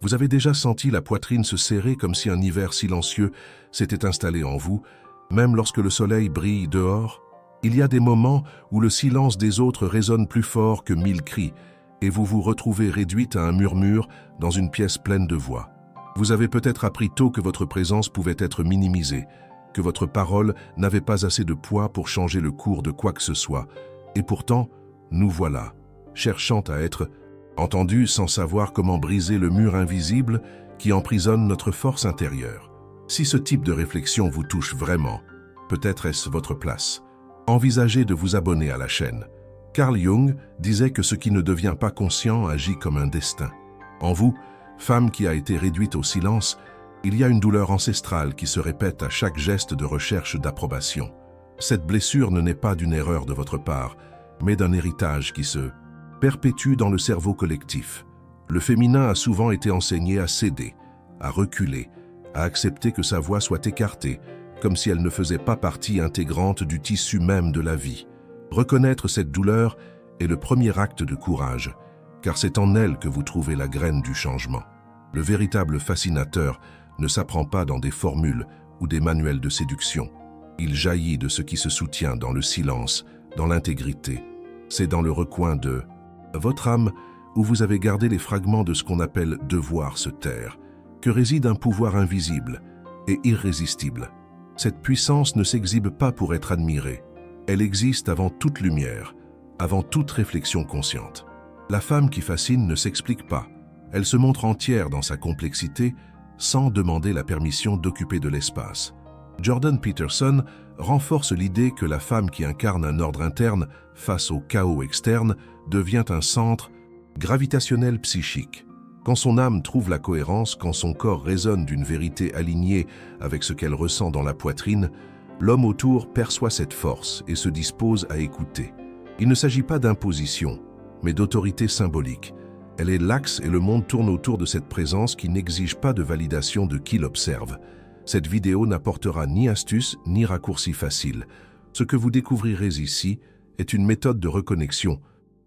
Vous avez déjà senti la poitrine se serrer comme si un hiver silencieux s'était installé en vous, même lorsque le soleil brille dehors? Il y a des moments où le silence des autres résonne plus fort que 1000 cris, et vous vous retrouvez réduite à un murmure dans une pièce pleine de voix. Vous avez peut-être appris tôt que votre présence pouvait être minimisée, que votre parole n'avait pas assez de poids pour changer le cours de quoi que ce soit. Et pourtant, nous voilà, cherchant à être entendus sans savoir comment briser le mur invisible qui emprisonne notre force intérieure. Si ce type de réflexion vous touche vraiment, peut-être est-ce votre place. Envisagez de vous abonner à la chaîne. Carl Jung disait que ce qui ne devient pas conscient agit comme un destin. En vous, femme qui a été réduite au silence, il y a une douleur ancestrale qui se répète à chaque geste de recherche d'approbation. Cette blessure ne naît pas d'une erreur de votre part, mais d'un héritage qui se perpétue dans le cerveau collectif. Le féminin a souvent été enseigné à céder, à reculer, à accepter que sa voix soit écartée, comme si elle ne faisait pas partie intégrante du tissu même de la vie. Reconnaître cette douleur est le premier acte de courage, car c'est en elle que vous trouvez la graine du changement. Le véritable fascinateur ne s'apprend pas dans des formules ou des manuels de séduction. Il jaillit de ce qui se soutient dans le silence, dans l'intégrité. C'est dans le recoin de votre âme où vous avez gardé les fragments de ce qu'on appelle devoir se taire, que réside un pouvoir invisible et irrésistible. Cette puissance ne s'exhibe pas pour être admirée. Elle existe avant toute lumière, avant toute réflexion consciente. La femme qui fascine ne s'explique pas. Elle se montre entière dans sa complexité sans demander la permission d'occuper de l'espace. Jordan Peterson renforce l'idée que la femme qui incarne un ordre interne face au chaos externe devient un centre gravitationnel psychique. Quand son âme trouve la cohérence, quand son corps résonne d'une vérité alignée avec ce qu'elle ressent dans la poitrine, l'homme autour perçoit cette force et se dispose à écouter. Il ne s'agit pas d'imposition, mais d'autorité symbolique. Elle est l'axe et le monde tourne autour de cette présence qui n'exige pas de validation de qui l'observe. Cette vidéo n'apportera ni astuce ni raccourci facile. Ce que vous découvrirez ici est une méthode de reconnexion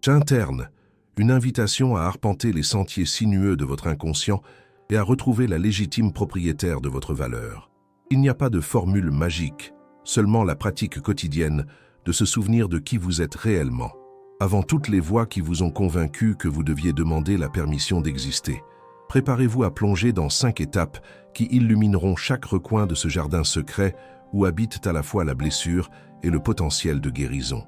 interne, une invitation à arpenter les sentiers sinueux de votre inconscient et à retrouver la légitime propriétaire de votre valeur. Il n'y a pas de formule magique, seulement la pratique quotidienne de se souvenir de qui vous êtes réellement. Avant toutes les voix qui vous ont convaincu que vous deviez demander la permission d'exister, préparez-vous à plonger dans 5 étapes qui illumineront chaque recoin de ce jardin secret où habitent à la fois la blessure et le potentiel de guérison.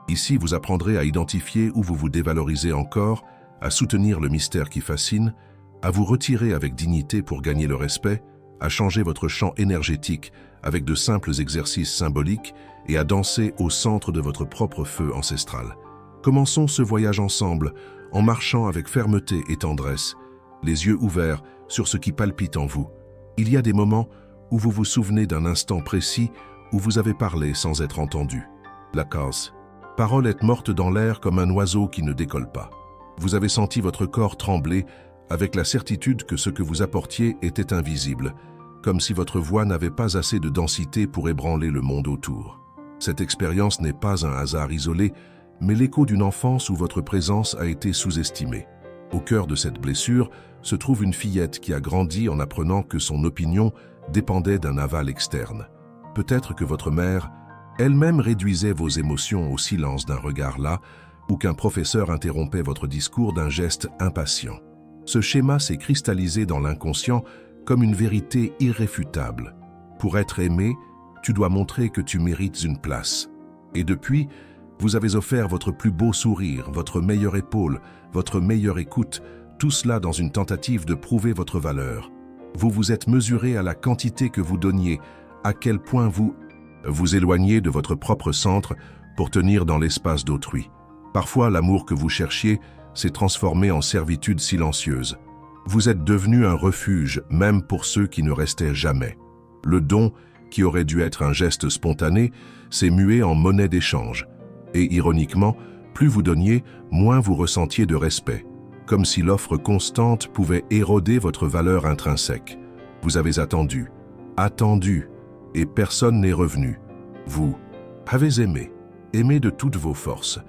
Ici, vous apprendrez à identifier où vous vous dévalorisez encore, à soutenir le mystère qui fascine, à vous retirer avec dignité pour gagner le respect, à changer votre champ énergétique avec de simples exercices symboliques et à danser au centre de votre propre feu ancestral. Commençons ce voyage ensemble, en marchant avec fermeté et tendresse, les yeux ouverts sur ce qui palpite en vous. Il y a des moments où vous vous souvenez d'un instant précis où vous avez parlé sans être entendu. La cause. Parole est morte dans l'air comme un oiseau qui ne décolle pas. Vous avez senti votre corps trembler avec la certitude que ce que vous apportiez était invisible, comme si votre voix n'avait pas assez de densité pour ébranler le monde autour. Cette expérience n'est pas un hasard isolé, mais l'écho d'une enfance où votre présence a été sous-estimée. Au cœur de cette blessure se trouve une fillette qui a grandi en apprenant que son opinion dépendait d'un aval externe. Peut-être que votre mère elle-même réduisait vos émotions au silence d'un regard las, ou qu'un professeur interrompait votre discours d'un geste impatient. Ce schéma s'est cristallisé dans l'inconscient comme une vérité irréfutable. Pour être aimé, tu dois montrer que tu mérites une place. Et depuis, vous avez offert votre plus beau sourire, votre meilleure épaule, votre meilleure écoute, tout cela dans une tentative de prouver votre valeur. Vous vous êtes mesuré à la quantité que vous donniez, à quel point vous éloignez de votre propre centre pour tenir dans l'espace d'autrui. Parfois, l'amour que vous cherchiez s'est transformé en servitude silencieuse. Vous êtes devenu un refuge, même pour ceux qui ne restaient jamais. Le don, qui aurait dû être un geste spontané, s'est mué en monnaie d'échange. Et ironiquement, plus vous donniez, moins vous ressentiez de respect, comme si l'offre constante pouvait éroder votre valeur intrinsèque. Vous avez attendu, et personne n'est revenu. Vous avez aimé de toutes vos forces,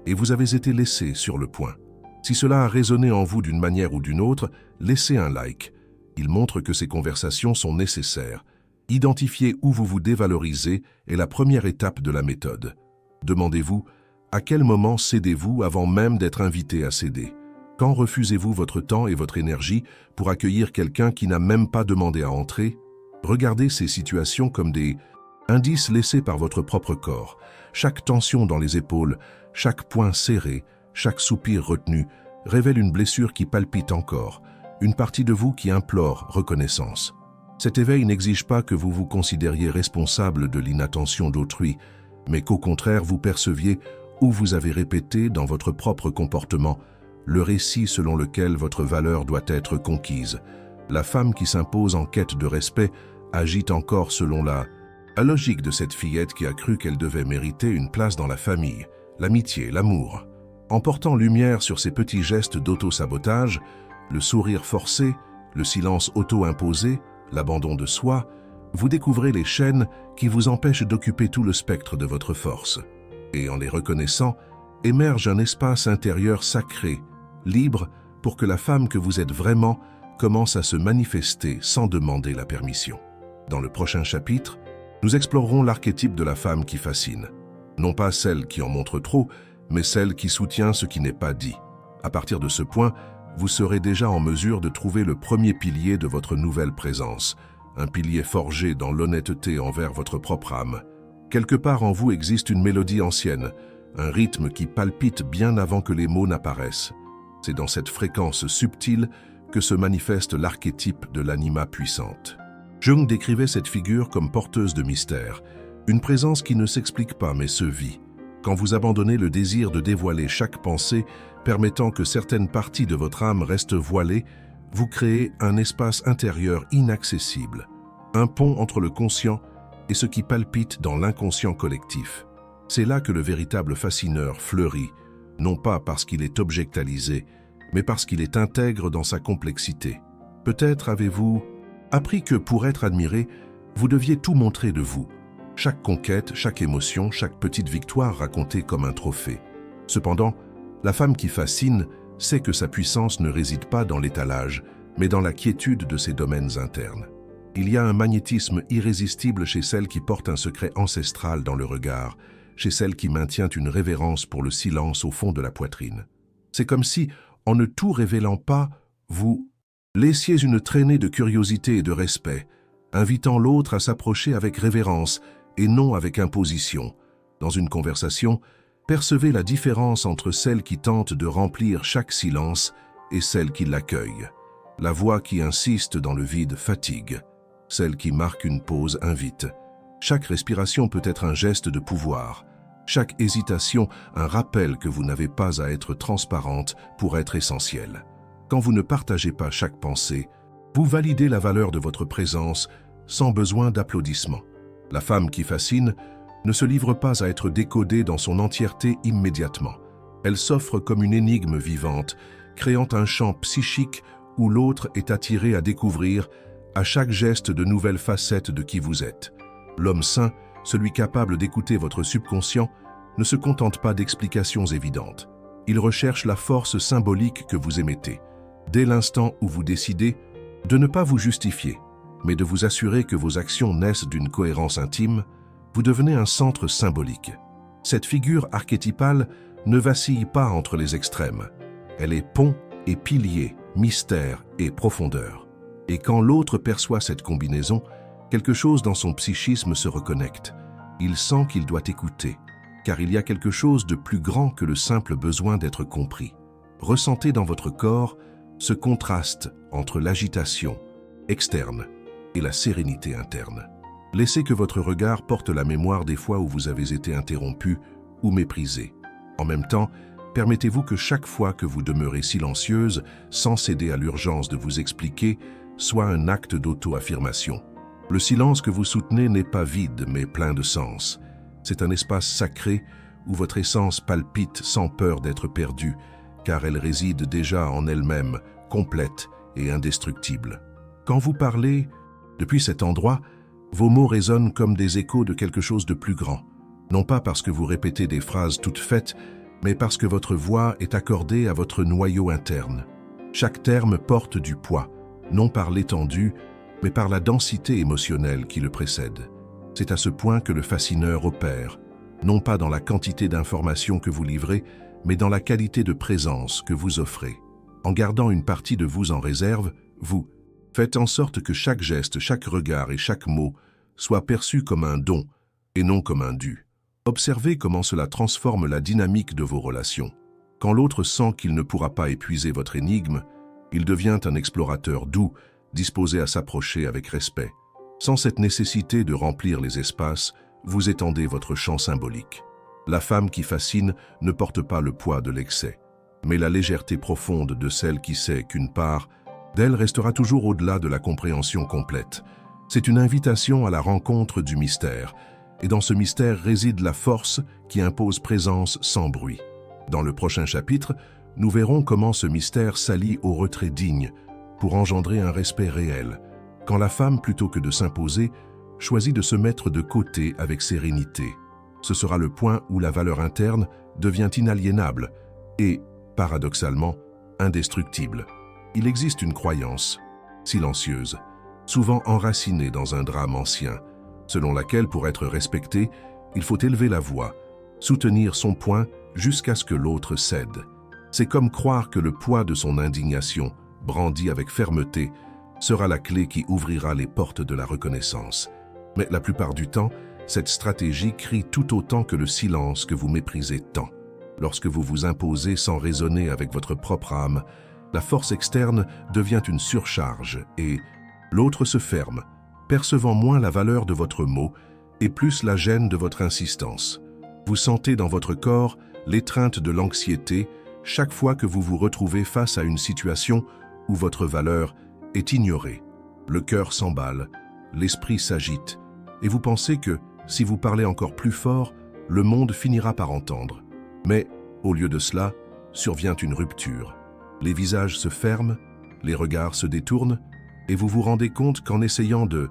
et vous avez été laissé sur le point. Si cela a résonné en vous d'une manière ou d'une autre, laissez un like. Il montre que ces conversations sont nécessaires. Identifier où vous vous dévalorisez est la première étape de la méthode. Demandez-vous, à quel moment cédez-vous avant même d'être invité à céder? Quand refusez-vous votre temps et votre énergie pour accueillir quelqu'un qui n'a même pas demandé à entrer? Regardez ces situations comme des indices laissés par votre propre corps. Chaque tension dans les épaules, chaque poing serré, chaque soupir retenu révèle une blessure qui palpite encore, une partie de vous qui implore reconnaissance. Cet éveil n'exige pas que vous vous considériez responsable de l'inattention d'autrui, mais qu'au contraire vous perceviez où vous avez répété dans votre propre comportement le récit selon lequel votre valeur doit être conquise. La femme qui s'impose en quête de respect agit encore selon la logique de cette fillette qui a cru qu'elle devait mériter une place dans la famille, l'amitié, l'amour. En portant lumière sur ces petits gestes d'auto-sabotage, le sourire forcé, le silence auto-imposé, l'abandon de soi, vous découvrez les chaînes qui vous empêchent d'occuper tout le spectre de votre force. Et en les reconnaissant, émerge un espace intérieur sacré, libre, pour que la femme que vous êtes vraiment commence à se manifester sans demander la permission. Dans le prochain chapitre, nous explorerons l'archétype de la femme qui fascine. Non pas celle qui en montre trop, mais celle qui soutient ce qui n'est pas dit. À partir de ce point, vous serez déjà en mesure de trouver le premier pilier de votre nouvelle présence, un pilier forgé dans l'honnêteté envers votre propre âme. Quelque part en vous existe une mélodie ancienne, un rythme qui palpite bien avant que les mots n'apparaissent. C'est dans cette fréquence subtile que se manifeste l'archétype de l'anima puissante. Jung décrivait cette figure comme porteuse de mystère, une présence qui ne s'explique pas mais se vit. Quand vous abandonnez le désir de dévoiler chaque pensée, permettant que certaines parties de votre âme restent voilées, vous créez un espace intérieur inaccessible, un pont entre le conscient et ce qui palpite dans l'inconscient collectif. C'est là que le véritable fascineur fleurit, non pas parce qu'il est objectalisé, mais parce qu'il est intègre dans sa complexité. Peut-être avez-vous appris que pour être admiré, vous deviez tout montrer de vous. Chaque conquête, chaque émotion, chaque petite victoire racontée comme un trophée. Cependant, la femme qui fascine sait que sa puissance ne réside pas dans l'étalage, mais dans la quiétude de ses domaines internes. Il y a un magnétisme irrésistible chez celle qui porte un secret ancestral dans le regard, chez celle qui maintient une révérence pour le silence au fond de la poitrine. C'est comme si, en ne tout révélant pas, vous laissiez une traînée de curiosité et de respect, invitant l'autre à s'approcher avec révérence et non avec imposition. Dans une conversation, percevez la différence entre celle qui tente de remplir chaque silence et celle qui l'accueille. La voix qui insiste dans le vide fatigue. Celle qui marque une pause invite. Chaque respiration peut être un geste de pouvoir. Chaque hésitation, un rappel que vous n'avez pas à être transparente pour être essentielle. Quand vous ne partagez pas chaque pensée, vous validez la valeur de votre présence sans besoin d'applaudissements. La femme qui fascine ne se livre pas à être décodée dans son entièreté immédiatement. Elle s'offre comme une énigme vivante, créant un champ psychique où l'autre est attiré à découvrir, à chaque geste, de nouvelles facettes de qui vous êtes. L'homme sain, celui capable d'écouter votre subconscient, ne se contente pas d'explications évidentes. Il recherche la force symbolique que vous émettez. Dès l'instant où vous décidez de ne pas vous justifier, mais de vous assurer que vos actions naissent d'une cohérence intime, vous devenez un centre symbolique. Cette figure archétypale ne vacille pas entre les extrêmes. Elle est pont et pilier, mystère et profondeur. Et quand l'autre perçoit cette combinaison, quelque chose dans son psychisme se reconnecte. Il sent qu'il doit écouter, car il y a quelque chose de plus grand que le simple besoin d'être compris. Ressentez dans votre corps ce contraste entre l'agitation externe et la sérénité interne. Laissez que votre regard porte la mémoire des fois où vous avez été interrompu ou méprisé. En même temps, permettez-vous que chaque fois que vous demeurez silencieuse, sans céder à l'urgence de vous expliquer, soit un acte d'auto-affirmation. Le silence que vous soutenez n'est pas vide, mais plein de sens. C'est un espace sacré où votre essence palpite sans peur d'être perdue, car elle réside déjà en elle-même, complète et indestructible. Quand vous parlez, depuis cet endroit, vos mots résonnent comme des échos de quelque chose de plus grand. Non pas parce que vous répétez des phrases toutes faites, mais parce que votre voix est accordée à votre noyau interne. Chaque terme porte du poids, non par l'étendue, mais par la densité émotionnelle qui le précède. C'est à ce point que le fascineur opère, non pas dans la quantité d'informations que vous livrez, mais dans la qualité de présence que vous offrez. En gardant une partie de vous en réserve, vous faites en sorte que chaque geste, chaque regard et chaque mot soit perçu comme un don et non comme un dû. Observez comment cela transforme la dynamique de vos relations. Quand l'autre sent qu'il ne pourra pas épuiser votre énigme, il devient un explorateur doux, disposé à s'approcher avec respect. Sans cette nécessité de remplir les espaces, vous étendez votre champ symbolique. La femme qui fascine ne porte pas le poids de l'excès, mais la légèreté profonde de celle qui sait qu'une part d'elle restera toujours au-delà de la compréhension complète. C'est une invitation à la rencontre du mystère, et dans ce mystère réside la force qui impose présence sans bruit. Dans le prochain chapitre, nous verrons comment ce mystère s'allie au retrait digne pour engendrer un respect réel, quand la femme, plutôt que de s'imposer, choisit de se mettre de côté avec sérénité. Ce sera le point où la valeur interne devient inaliénable et, paradoxalement, indestructible. Il existe une croyance, silencieuse, souvent enracinée dans un drame ancien, selon laquelle, pour être respecté, il faut élever la voix, soutenir son point jusqu'à ce que l'autre cède. C'est comme croire que le poids de son indignation, brandi avec fermeté, sera la clé qui ouvrira les portes de la reconnaissance. Mais la plupart du temps, cette stratégie crie tout autant que le silence que vous méprisez tant. Lorsque vous vous imposez sans raisonner avec votre propre âme, la force externe devient une surcharge et l'autre se ferme, percevant moins la valeur de votre mot et plus la gêne de votre insistance. Vous sentez dans votre corps l'étreinte de l'anxiété chaque fois que vous vous retrouvez face à une situation où votre valeur est ignorée. Le cœur s'emballe, l'esprit s'agite, et vous pensez que, si vous parlez encore plus fort, le monde finira par entendre. Mais, au lieu de cela, survient une rupture. Les visages se ferment, les regards se détournent, et vous vous rendez compte qu'en essayant de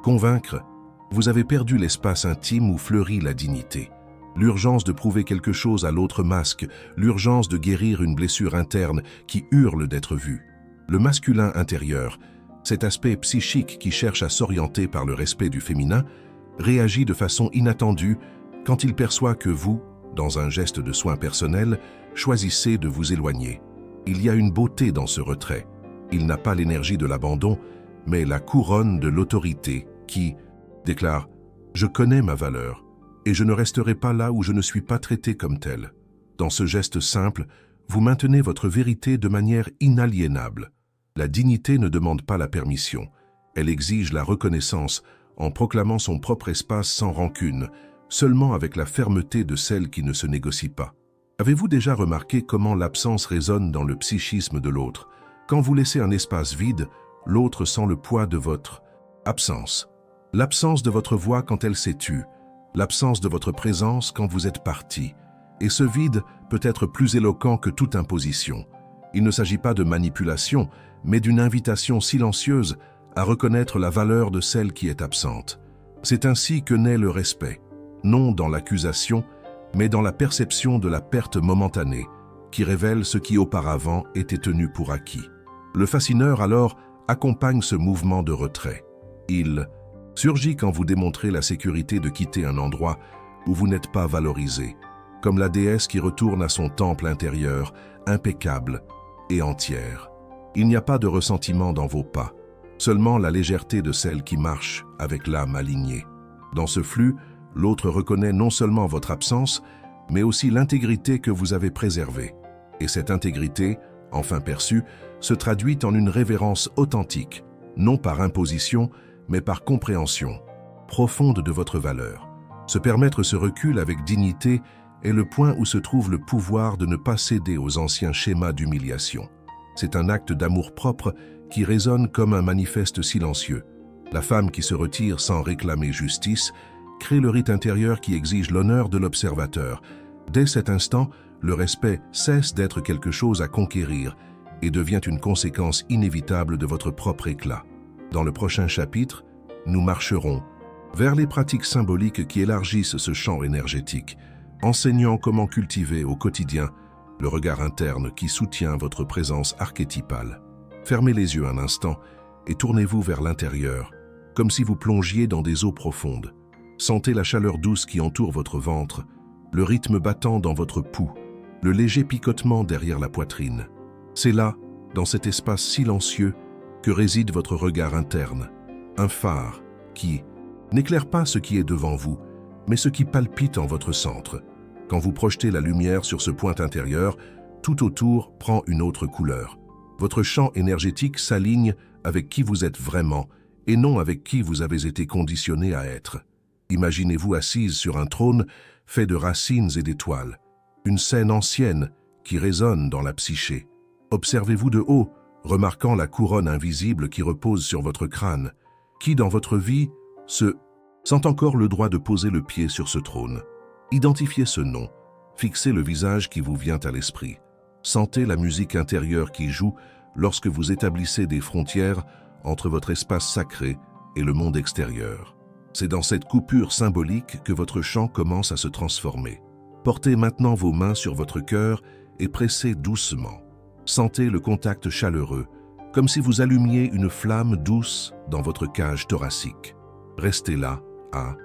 convaincre, vous avez perdu l'espace intime où fleurit la dignité. L'urgence de prouver quelque chose à l'autre masque, l'urgence de guérir une blessure interne qui hurle d'être vue. Le masculin intérieur, cet aspect psychique qui cherche à s'orienter par le respect du féminin, réagit de façon inattendue quand il perçoit que vous, dans un geste de soin personnel, choisissez de vous éloigner. Il y a une beauté dans ce retrait. Il n'a pas l'énergie de l'abandon, mais la couronne de l'autorité qui déclare « Je connais ma valeur et je ne resterai pas là où je ne suis pas traité comme tel ». Dans ce geste simple, vous maintenez votre vérité de manière inaliénable. La dignité ne demande pas la permission, elle exige la reconnaissance en proclamant son propre espace sans rancune, seulement avec la fermeté de celle qui ne se négocie pas. Avez-vous déjà remarqué comment l'absence résonne dans le psychisme de l'autre? Quand vous laissez un espace vide, l'autre sent le poids de votre absence. L'absence de votre voix quand elle s'est tue, l'absence de votre présence quand vous êtes parti. Et ce vide peut être plus éloquent que toute imposition. Il ne s'agit pas de manipulation, mais d'une invitation silencieuse à reconnaître la valeur de celle qui est absente. C'est ainsi que naît le respect, non dans l'accusation, mais dans la perception de la perte momentanée, qui révèle ce qui auparavant était tenu pour acquis. Le fascineur, alors, accompagne ce mouvement de retrait. Il surgit quand vous démontrez la sécurité de quitter un endroit où vous n'êtes pas valorisé, comme la déesse qui retourne à son temple intérieur, impeccable et entière. Il n'y a pas de ressentiment dans vos pas, seulement la légèreté de celle qui marche avec l'âme alignée. Dans ce flux, l'autre reconnaît non seulement votre absence, mais aussi l'intégrité que vous avez préservée. Et cette intégrité, enfin perçue, se traduit en une révérence authentique, non par imposition, mais par compréhension profonde de votre valeur. Se permettre ce recul avec dignité est le point où se trouve le pouvoir de ne pas céder aux anciens schémas d'humiliation. C'est un acte d'amour-propre qui résonne comme un manifeste silencieux. La femme qui se retire sans réclamer justice crée le rite intérieur qui exige l'honneur de l'observateur. Dès cet instant, le respect cesse d'être quelque chose à conquérir et devient une conséquence inévitable de votre propre éclat. Dans le prochain chapitre, nous marcherons vers les pratiques symboliques qui élargissent ce champ énergétique, enseignant comment cultiver au quotidien le regard interne qui soutient votre présence archétypale. Fermez les yeux un instant et tournez-vous vers l'intérieur, comme si vous plongiez dans des eaux profondes. Sentez la chaleur douce qui entoure votre ventre, le rythme battant dans votre pouls, le léger picotement derrière la poitrine. C'est là, dans cet espace silencieux, que réside votre regard interne, un phare qui n'éclaire pas ce qui est devant vous, mais ce qui palpite en votre centre. Quand vous projetez la lumière sur ce point intérieur, tout autour prend une autre couleur. Votre champ énergétique s'aligne avec qui vous êtes vraiment et non avec qui vous avez été conditionné à être. Imaginez-vous assise sur un trône fait de racines et d'étoiles, une scène ancienne qui résonne dans la psyché. Observez-vous de haut, remarquant la couronne invisible qui repose sur votre crâne. Qui dans votre vie sent encore le droit de poser le pied sur ce trône? Identifiez ce nom, fixez le visage qui vous vient à l'esprit. Sentez la musique intérieure qui joue lorsque vous établissez des frontières entre votre espace sacré et le monde extérieur. C'est dans cette coupure symbolique que votre chant commence à se transformer. Portez maintenant vos mains sur votre cœur et pressez doucement. Sentez le contact chaleureux, comme si vous allumiez une flamme douce dans votre cage thoracique. Restez là, à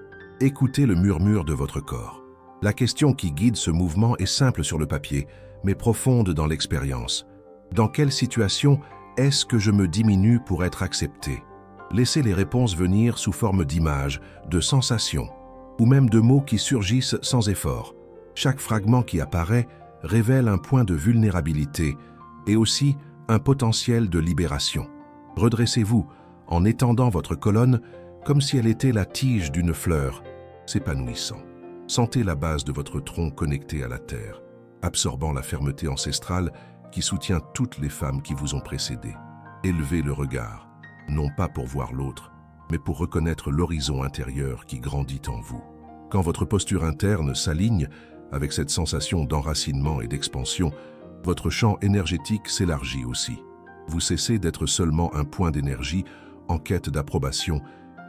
écouter le murmure de votre corps. La question qui guide ce mouvement est simple sur le papier, mais profonde dans l'expérience. Dans quelle situation est-ce que je me diminue pour être accepté? Laissez les réponses venir sous forme d'images, de sensations, ou même de mots qui surgissent sans effort. Chaque fragment qui apparaît révèle un point de vulnérabilité et aussi un potentiel de libération. Redressez-vous en étendant votre colonne comme si elle était la tige d'une fleur, s'épanouissant. Sentez la base de votre tronc connecté à la terre, absorbant la fermeté ancestrale qui soutient toutes les femmes qui vous ont précédé. Élevez le regard, non pas pour voir l'autre, mais pour reconnaître l'horizon intérieur qui grandit en vous. Quand votre posture interne s'aligne avec cette sensation d'enracinement et d'expansion, votre champ énergétique s'élargit aussi. Vous cessez d'être seulement un point d'énergie en quête d'approbation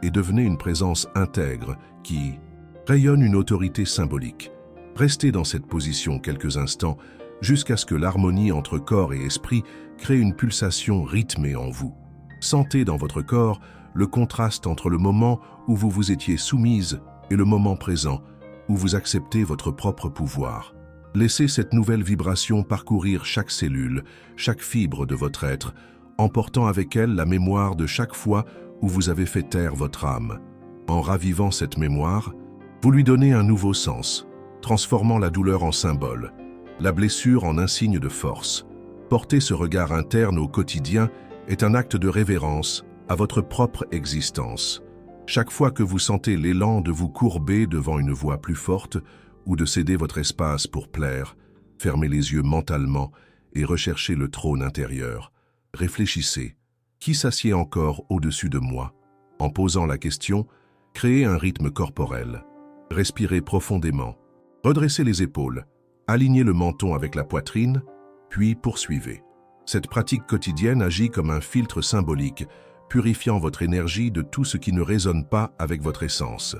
et devenez une présence intègre qui rayonne une autorité symbolique. Restez dans cette position quelques instants jusqu'à ce que l'harmonie entre corps et esprit crée une pulsation rythmée en vous. Sentez dans votre corps le contraste entre le moment où vous vous étiez soumise et le moment présent où vous acceptez votre propre pouvoir. Laissez cette nouvelle vibration parcourir chaque cellule, chaque fibre de votre être, emportant avec elle la mémoire de chaque fois où vous avez fait taire votre âme. En ravivant cette mémoire, vous lui donnez un nouveau sens, transformant la douleur en symbole, la blessure en un signe de force. Porter ce regard interne au quotidien est un acte de révérence à votre propre existence. Chaque fois que vous sentez l'élan de vous courber devant une voix plus forte ou de céder votre espace pour plaire, fermez les yeux mentalement et recherchez le trône intérieur. Réfléchissez. Qui s'assied encore au-dessus de moi? En posant la question, créez un rythme corporel. Respirez profondément. Redressez les épaules. Alignez le menton avec la poitrine, puis poursuivez. Cette pratique quotidienne agit comme un filtre symbolique, purifiant votre énergie de tout ce qui ne résonne pas avec votre essence.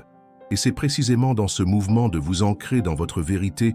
Et c'est précisément dans ce mouvement de vous ancrer dans votre vérité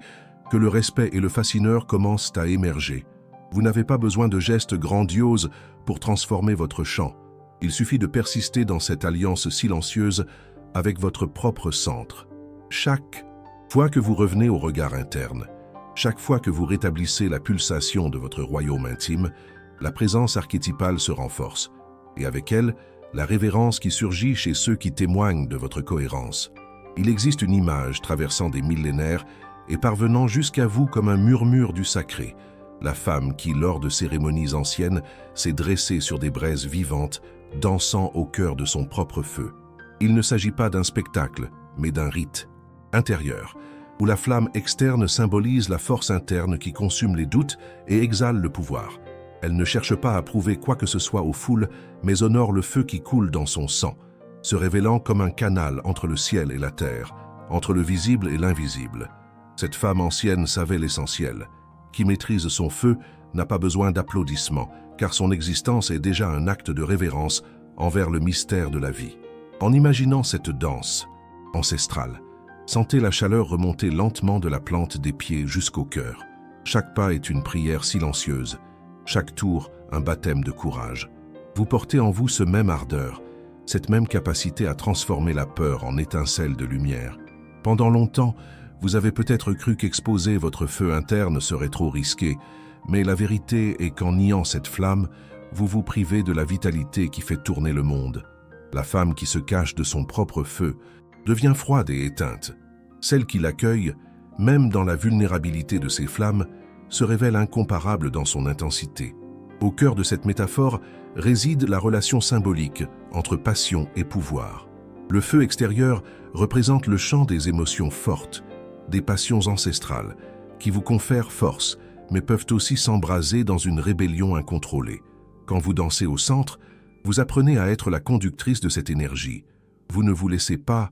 que le respect et le fascineur commencent à émerger. Vous n'avez pas besoin de gestes grandioses pour transformer votre champ. Il suffit de persister dans cette alliance silencieuse avec votre propre centre. Chaque fois que vous revenez au regard interne, chaque fois que vous rétablissez la pulsation de votre royaume intime, la présence archétypale se renforce, et avec elle, la révérence qui surgit chez ceux qui témoignent de votre cohérence. Il existe une image traversant des millénaires et parvenant jusqu'à vous comme un murmure du sacré, la femme qui, lors de cérémonies anciennes, s'est dressée sur des braises vivantes, dansant au cœur de son propre feu. Il ne s'agit pas d'un spectacle, mais d'un rite intérieur, où la flamme externe symbolise la force interne qui consume les doutes et exhale le pouvoir. Elle ne cherche pas à prouver quoi que ce soit aux foules, mais honore le feu qui coule dans son sang, se révélant comme un canal entre le ciel et la terre, entre le visible et l'invisible. Cette femme ancienne savait l'essentiel. Qui maîtrise son feu n'a pas besoin d'applaudissements, car son existence est déjà un acte de révérence envers le mystère de la vie. En imaginant cette danse ancestrale, Sentez la chaleur remonter lentement de la plante des pieds jusqu'au cœur. Chaque pas est une prière silencieuse, chaque tour un baptême de courage. Vous portez en vous ce même ardeur, cette même capacité à transformer la peur en étincelle de lumière. Pendant longtemps, vous avez peut-être cru qu'exposer votre feu interne serait trop risqué, mais la vérité est qu'en niant cette flamme, vous vous privez de la vitalité qui fait tourner le monde. La femme qui se cache de son propre feu devient froide et éteinte. Celle qui l'accueille, même dans la vulnérabilité de ses flammes, se révèle incomparable dans son intensité. Au cœur de cette métaphore réside la relation symbolique entre passion et pouvoir. Le feu extérieur représente le champ des émotions fortes, des passions ancestrales, qui vous confèrent force, mais peuvent aussi s'embraser dans une rébellion incontrôlée. Quand vous dansez au centre, vous apprenez à être la conductrice de cette énergie. Vous ne vous laissez pas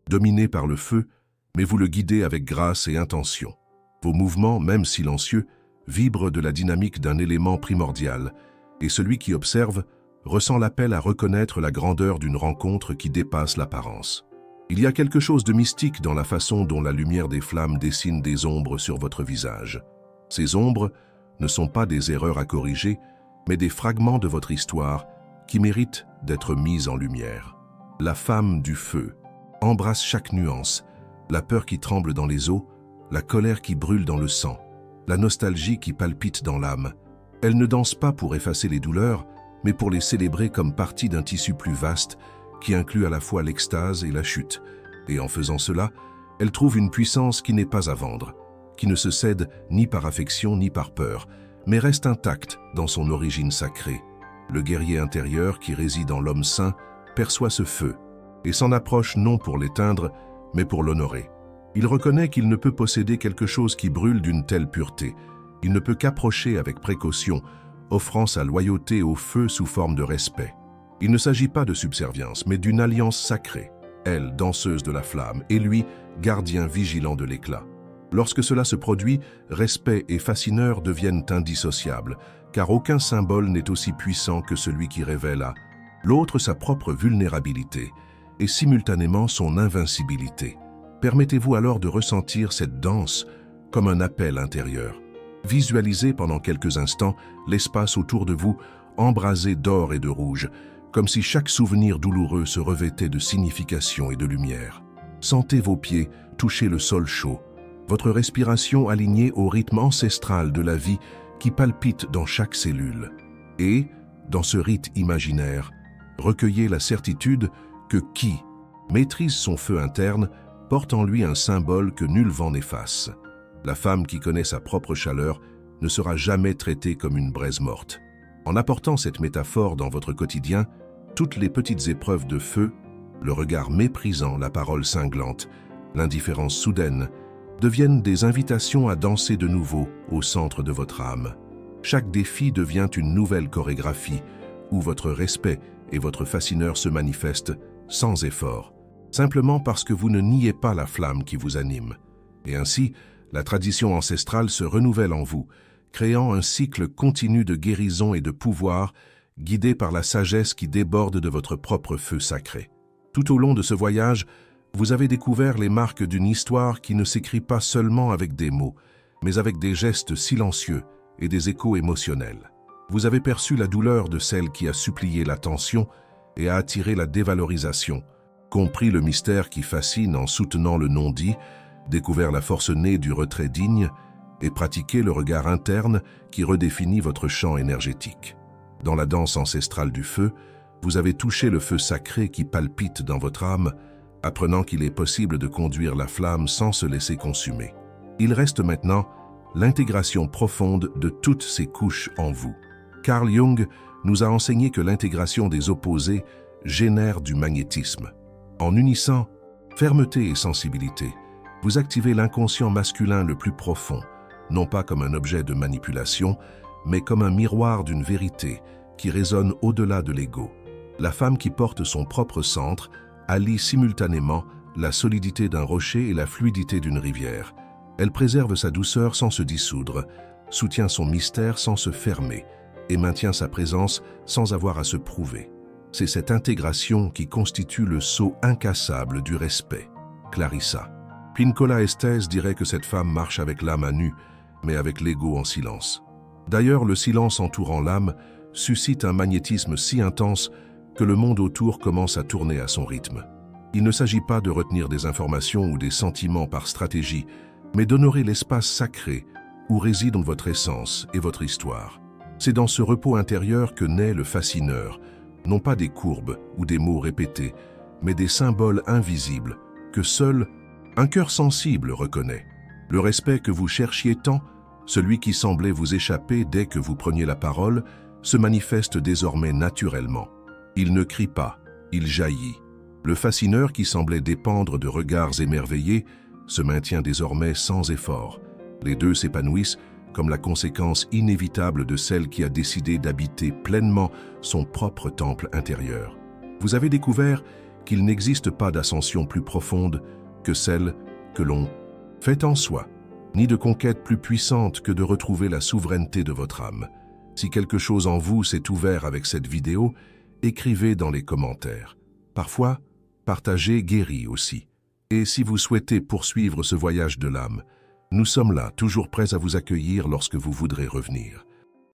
dominer par le feu, mais vous le guidez avec grâce et intention. Vos mouvements, même silencieux, vibrent de la dynamique d'un élément primordial, et celui qui observe ressent l'appel à reconnaître la grandeur d'une rencontre qui dépasse l'apparence. Il y a quelque chose de mystique dans la façon dont la lumière des flammes dessine des ombres sur votre visage. Ces ombres ne sont pas des erreurs à corriger, mais des fragments de votre histoire qui méritent d'être mis en lumière. La femme du feu embrasse chaque nuance, la peur qui tremble dans les os, la colère qui brûle dans le sang, la nostalgie qui palpite dans l'âme. Elle ne danse pas pour effacer les douleurs, mais pour les célébrer comme partie d'un tissu plus vaste qui inclut à la fois l'extase et la chute. Et en faisant cela, elle trouve une puissance qui n'est pas à vendre, qui ne se cède ni par affection ni par peur, mais reste intacte dans son origine sacrée. Le guerrier intérieur qui réside en l'homme saint perçoit ce feu et s'en approche non pour l'éteindre, mais pour l'honorer. Il reconnaît qu'il ne peut posséder quelque chose qui brûle d'une telle pureté. Il ne peut qu'approcher avec précaution, offrant sa loyauté au feu sous forme de respect. Il ne s'agit pas de subservience, mais d'une alliance sacrée. Elle, danseuse de la flamme, et lui, gardien vigilant de l'éclat. Lorsque cela se produit, respect et fascineur deviennent indissociables, car aucun symbole n'est aussi puissant que celui qui révèle à l'autre sa propre vulnérabilité et simultanément son invincibilité. Permettez-vous alors de ressentir cette danse comme un appel intérieur. Visualisez pendant quelques instants l'espace autour de vous embrasé d'or et de rouge, comme si chaque souvenir douloureux se revêtait de signification et de lumière. Sentez vos pieds toucher le sol chaud, votre respiration alignée au rythme ancestral de la vie qui palpite dans chaque cellule. Et, dans ce rite imaginaire, recueillez la certitude que qui maîtrise son feu interne porte en lui un symbole que nul vent n'efface. La femme qui connaît sa propre chaleur ne sera jamais traitée comme une braise morte. En apportant cette métaphore dans votre quotidien, toutes les petites épreuves de feu, le regard méprisant, la parole cinglante, l'indifférence soudaine, deviennent des invitations à danser de nouveau au centre de votre âme. Chaque défi devient une nouvelle chorégraphie où votre respect et votre fascineur se manifestent sans effort, simplement parce que vous ne niez pas la flamme qui vous anime. Et ainsi, la tradition ancestrale se renouvelle en vous, créant un cycle continu de guérison et de pouvoir, guidé par la sagesse qui déborde de votre propre feu sacré. Tout au long de ce voyage, vous avez découvert les marques d'une histoire qui ne s'écrit pas seulement avec des mots, mais avec des gestes silencieux et des échos émotionnels. Vous avez perçu la douleur de celle qui a supplié l'attention et a attiré la dévalorisation, compris le mystère qui fascine en soutenant le non-dit, découvert la force née du retrait digne et pratiqué le regard interne qui redéfinit votre champ énergétique. Dans la danse ancestrale du feu, vous avez touché le feu sacré qui palpite dans votre âme, apprenant qu'il est possible de conduire la flamme sans se laisser consumer. Il reste maintenant l'intégration profonde de toutes ces couches en vous. Carl Jung nous a enseigné que l'intégration des opposés génère du magnétisme. En unissant fermeté et sensibilité, vous activez l'inconscient masculin le plus profond, non pas comme un objet de manipulation, mais comme un miroir d'une vérité qui résonne au-delà de l'ego. La femme qui porte son propre centre allie simultanément la solidité d'un rocher et la fluidité d'une rivière. Elle préserve sa douceur sans se dissoudre, soutient son mystère sans se fermer et maintient sa présence sans avoir à se prouver. C'est cette intégration qui constitue le sceau incassable du respect. Clarissa. Pincola Estés dirait que cette femme marche avec l'âme à nu, mais avec l'ego en silence. D'ailleurs, le silence entourant l'âme suscite un magnétisme si intense que le monde autour commence à tourner à son rythme. Il ne s'agit pas de retenir des informations ou des sentiments par stratégie, mais d'honorer l'espace sacré où réside votre essence et votre histoire. C'est dans ce repos intérieur que naît le fascineur, non pas des courbes ou des mots répétés, mais des symboles invisibles que seul un cœur sensible reconnaît. Le respect que vous cherchiez tant, celui qui semblait vous échapper dès que vous preniez la parole, se manifeste désormais naturellement. Il ne crie pas, il jaillit. Le fascineur qui semblait dépendre de regards émerveillés se maintient désormais sans effort. Les deux s'épanouissent comme la conséquence inévitable de celle qui a décidé d'habiter pleinement son propre temple intérieur. Vous avez découvert qu'il n'existe pas d'ascension plus profonde que celle que l'on fait en soi, ni de conquête plus puissante que de retrouver la souveraineté de votre âme. Si quelque chose en vous s'est ouvert avec cette vidéo, écrivez dans les commentaires. Parfois, partagez guérit aussi. Et si vous souhaitez poursuivre ce voyage de l'âme, nous sommes là, toujours prêts à vous accueillir lorsque vous voudrez revenir.